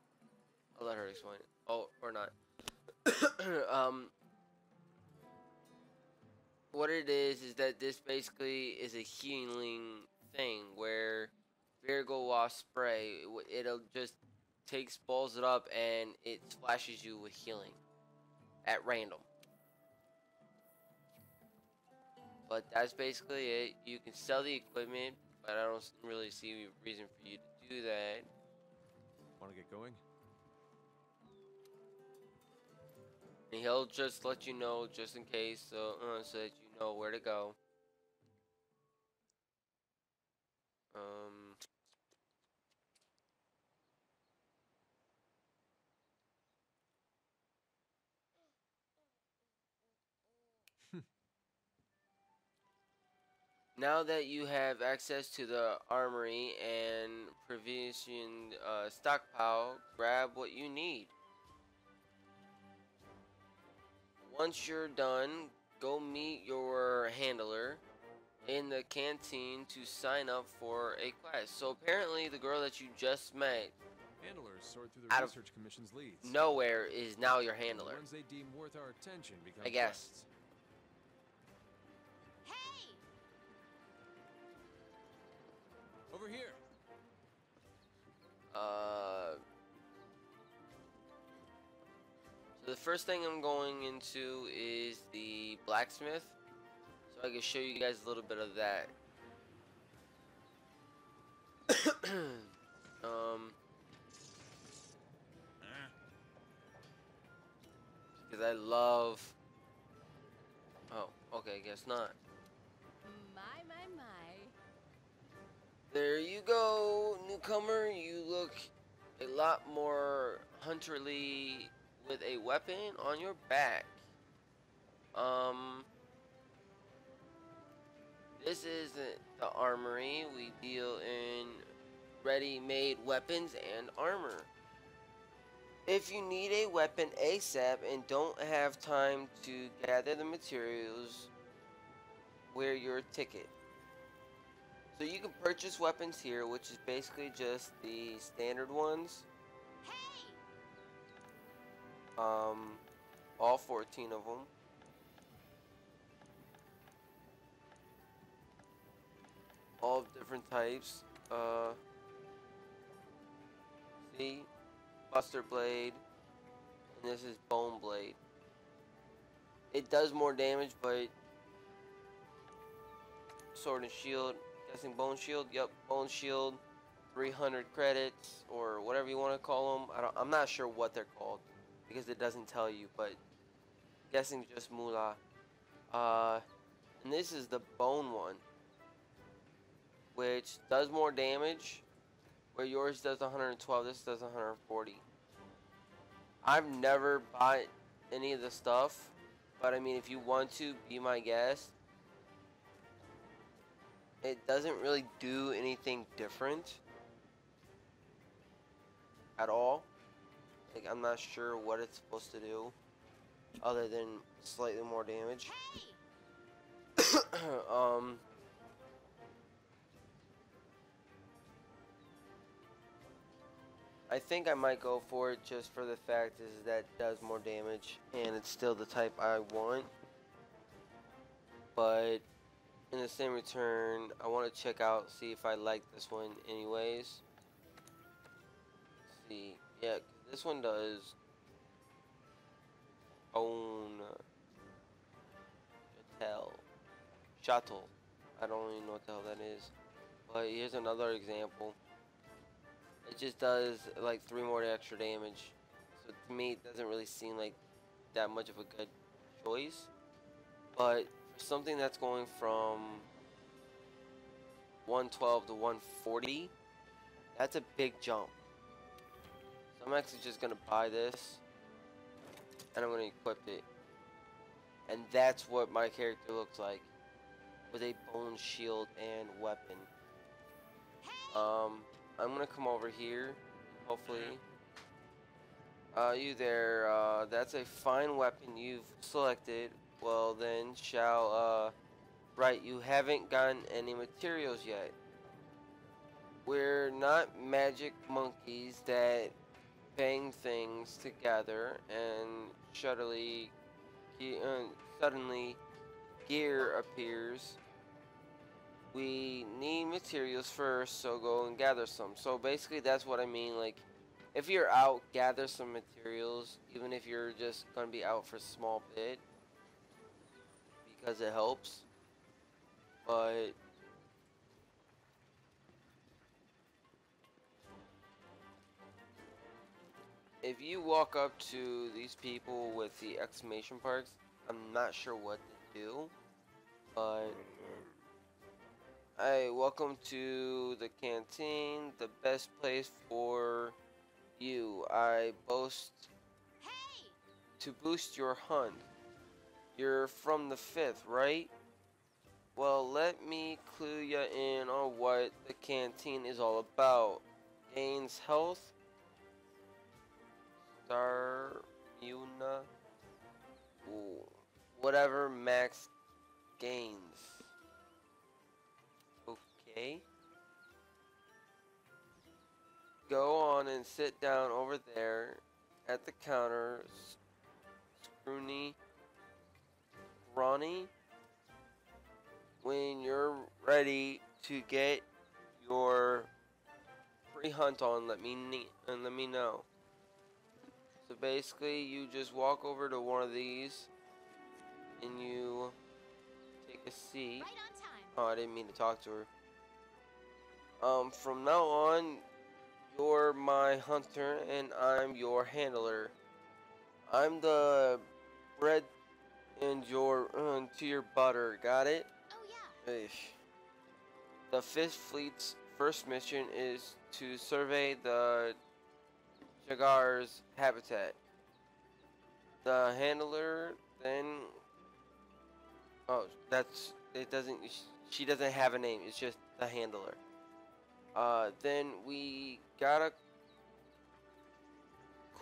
I'll let her explain it. Oh, or not. What it is that this basically is a healing thing where Virgo Wasp spray, it'll just balls it up and it splashes you with healing at random. But that's basically it. You can sell the equipment, but I don't really see a reason for you to do that. Want to get going? And he'll just let you know just in case, so that you know where to go. Now that you have access to the armory and provision stockpile, grab what you need. Once you're done, go meet your handler in the canteen to sign up for a quest. So apparently the girl that you just met Handlers sort through the Research Commission's leads. nowhere is now your handler. The ones they deem worth our attention become I guess. quests. Hey! Over here. So the first thing I'm going into is the blacksmith, so I can show you guys a little bit of that. Because I love. Oh, okay, guess not. My. There you go, newcomer. You look a lot more hunterly with a weapon on your back. This is the armory. We deal in ready-made weapons and armor. If you need a weapon ASAP and don't have time to gather the materials, wear your ticket. So you can purchase weapons here, which is basically just the standard ones. Hey! All 14 of them. All different types. See? Buster Blade. And this is Bone Blade. It does more damage, but Sword and Shield. Guessing Bone Shield? Yep, Bone Shield. 300 credits, or whatever you want to call them. I'm not sure what they're called, because it doesn't tell you, but guessing just moolah. And this is the bone one, which does more damage, where yours does 112, this does 140. I've never bought any of the stuff, but I mean, if you want to, be my guest. It doesn't really do anything different at all. Like, I'm not sure what it's supposed to do other than slightly more damage. Hey! I think I might go for it just for the fact is that it does more damage and it's still the type I want. But in the same return, I want to check out, see if I like this one anyways. Let's see, yeah, this one does own shuttle. I don't even know what the hell that is. But here's another example. It just does like 3 more extra damage. So to me, it doesn't really seem like that much of a good choice. But for something that's going from 112 to 140, that's a big jump. So I'm actually just gonna buy this, and I'm gonna equip it. And that's what my character looks like, with a bone shield and weapon. I'm gonna come over here, hopefully. You there, that's a fine weapon you've selected. Well then, right, you haven't gotten any materials yet. We're not magic monkeys that bang things together and suddenly gear appears. We need materials first, so go and gather some. So basically that's what I mean, like, if you're out, gather some materials, even if you're just gonna be out for a small bit, because it helps. But if you walk up to these people with the exclamation marks, I'm not sure what to do, but hey, welcome to the canteen, the best place for you. I boast Hey! to boost your hunt. You're from the 5th, right? Well, let me clue you in on what the canteen is all about. Gains health, stamina, whatever max gains. Okay. Go on and sit down over there at the counter. Ronnie. When you're ready to get your free hunt on, let me know. So basically, you just walk over to one of these and you take a seat. Right on time. Oh, I didn't mean to talk to her. From now on, you're my hunter and I'm your handler. I'm the bread and your to your butter. Got it? Oh yeah. Ish. The 5th Fleet's first mission is to survey the Jagar's habitat. The handler then... Oh, that's... It doesn't... She doesn't have a name. It's just the handler. Then we gotta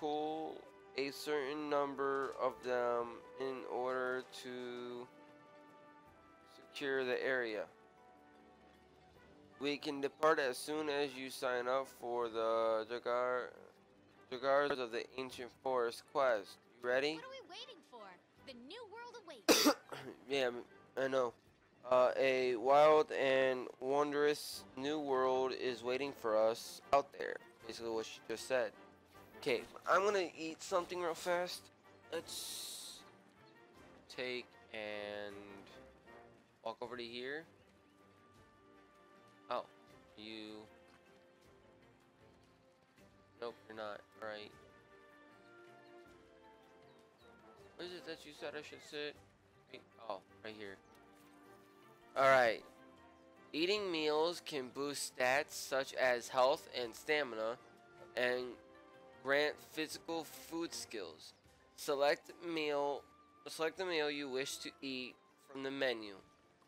cull a certain number of them in order to secure the area. We can depart as soon as you sign up for the Jagars of the Ancient Forest quest. You ready? What are we waiting for? The new world awaits. Yeah, I know. A wild and wondrous new world is waiting for us out there. Basically what she just said. Okay, I'm gonna eat something real fast. Let's take and walk over to here. Oh, you. Nope, you're not. Alright. What is it that you said I should sit? Oh, right here. Alright. Eating meals can boost stats such as health and stamina and grant physical food skills. Select the meal you wish to eat from the menu.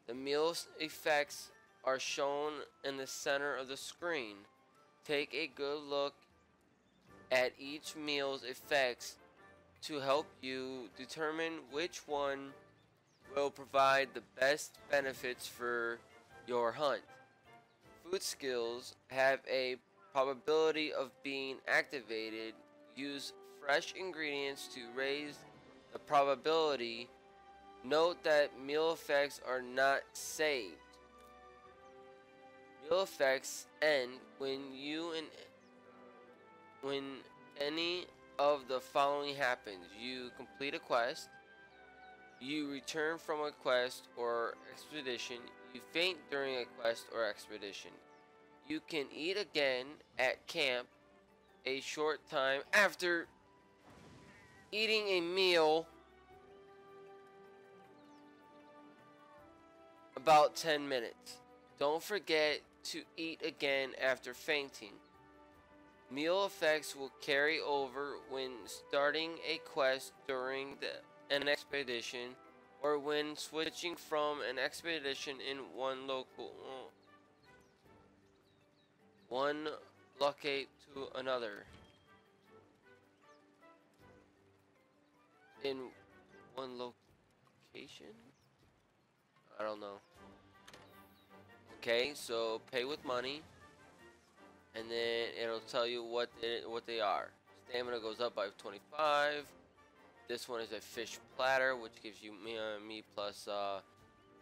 The meal's effects are shown in the center of the screen. Take a good look at each meal's effects to help you determine which one will provide the best benefits for your hunt. Food skills have a probability of being activated. Use fresh ingredients to raise the probability. Note that meal effects are not saved. Meal effects end when any of the following happens. You complete a quest, you return from a quest or expedition, you faint during a quest or expedition. You can eat again at camp a short time after eating a meal, about 10 minutes. Don't forget to eat again after fainting. Meal effects will carry over when starting a quest during an expedition or when switching from an expedition in one locate to another. In one location? I don't know. Okay, so pay with money, and then it'll tell you what they are. Stamina goes up by 25. This one is a fish platter, which gives you me plus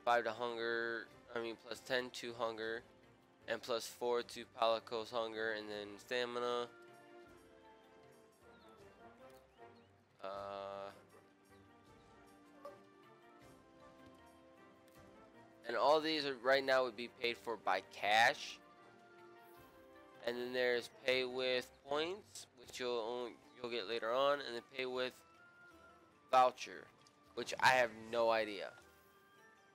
5 to hunger. Plus 10 to hunger, and plus 4 to Palico's hunger, and then stamina. And all these are right now would be paid for by cash. And then there's pay with points, which you'll get later on, and then pay with voucher, which I have no idea.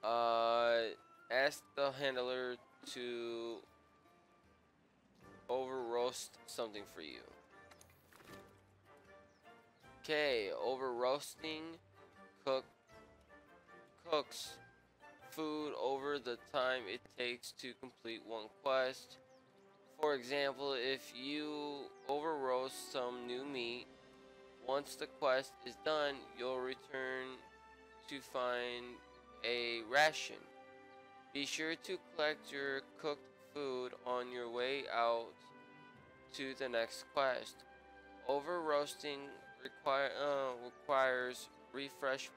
Ask the handler to over roast something for you. Okay, over roasting cooks food over the time it takes to complete one quest. For example, if you over roast some new meat, once the quest is done, you'll return to find a ration. Be sure to collect your cooked food on your way out to the next quest. Over roasting requires research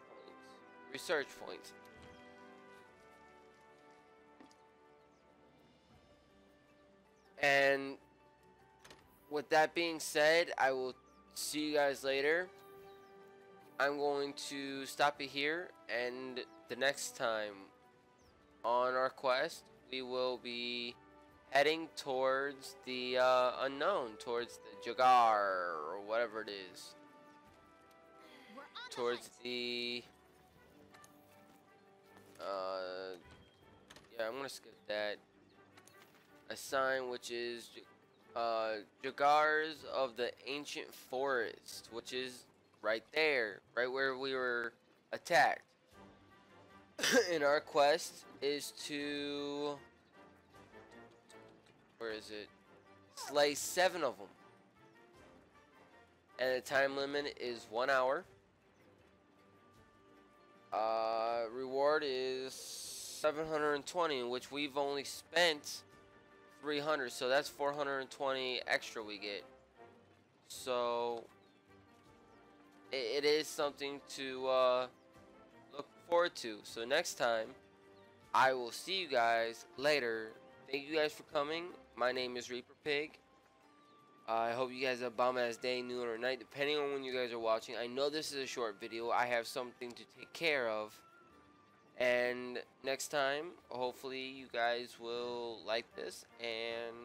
points. And with that being said, I will see you guys later. I'm going to stop it here, and the next time on our quest, we will be heading towards the unknown, towards the Jagar, or whatever it is. Towards the yeah, I'm gonna skip that. A sign which is Jagars of the Ancient Forest, which is right there, right where we were attacked. And our quest is to, where is it? Slay 7 of them. and the time limit is 1 hour. Reward is 720, in which we've only spent 300, so that's 420 extra we get. So it is something to look forward to. So next time, I will see you guys later. Thank you guys for coming. My name is Reaper Pig. I hope you guys have a bomb-ass day, noon, or night, depending on when you guys are watching. I know this is a short video. I have something to take care of. And next time, hopefully you guys will like this and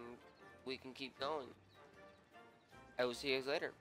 we can keep going. I will see you guys later.